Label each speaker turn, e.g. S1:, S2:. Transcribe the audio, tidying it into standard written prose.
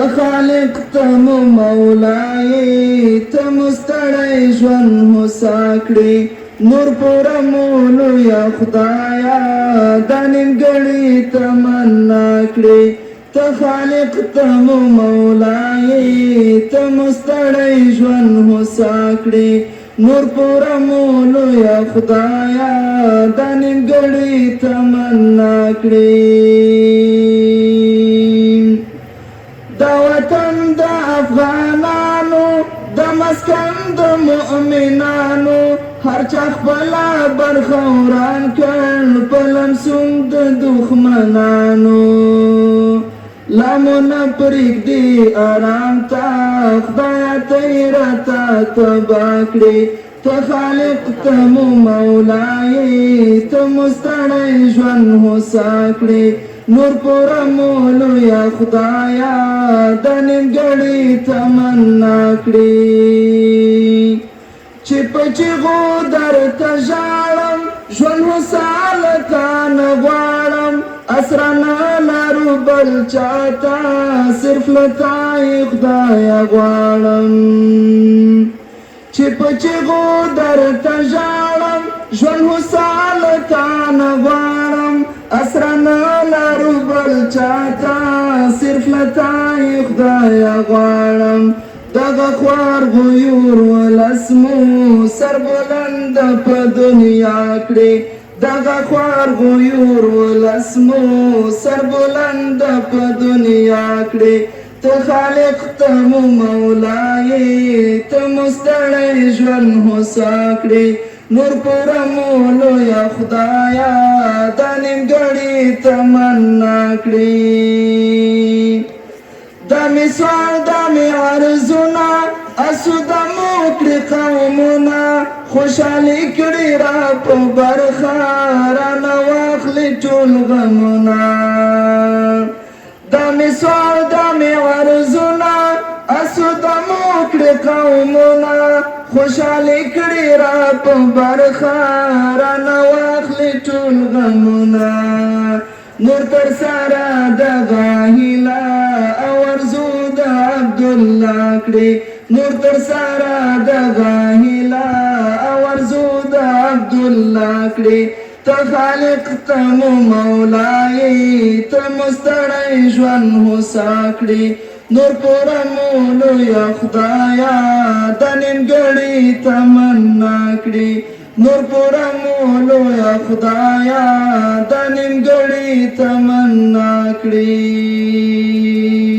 S1: ته خالق ته مولای ته مستړی ژوند هوسا کړې نور پرمولو یا خدایا دا نیمګړې تمنا کړې ته خالق ته مولای ته مستړی ژوند هوسا کړې نور پرمولو یا خدایا دا نیمګړې تمنا کړې دا وطن د افغانانو د مسکن د مؤمنانو هر چا خپله برخه وران کړ په لمسون د دښمنانو لامونه پرېږدي آرام ته خدایه ته یې راته تباه کړې ته خالق ته مولای ته مستړی ژوند هوسا کړې نور پرمولو یا خدایا دا نیمګړې تمنا کړې چې په چیغو درته ژاړم ژوند هوسا لکه نه غواړم اسره نه لرو بل چاته صرف له تا یې خدایه غواړم چې په چیغو درته ژاړم ژوند هوسا لکه نه غواړم اسره نه لرو بل چاته صرف له تا یې خدایه غواړم دغه خوار غیور ولسمو سربلند په دنیا کړې دغه خوار غیور ولسمو سربلند په دنیا کړې ته خالق ته مولای ته مستړی ژوند هوسا کړې نور پرمولو یا خدایا دا نیمګړې تمنا کړې دا مې سوال دا مې عرضونه اسوده مو کړې قومونه خوشحالي کړې را په برخه رانه واخلې ټول غمونه دا مې سوال دا مې عرضونه اسوده مو کړې قومونه خوشحالي کړې را په برخه رانه واخلې ټول غمونه نور تر سره دغه هیله او ارزو د عبدالله کړې نور تر سره دغه هیله او ارزو د عبدالله کړې ته خالق ته مولای ته مستړی ژوند هوسا کړې نور پرمولو یا خدایا دا نیمګړې تمنا کړې نور پرمولو یا خدایا دا نیمګړې تمنا کړې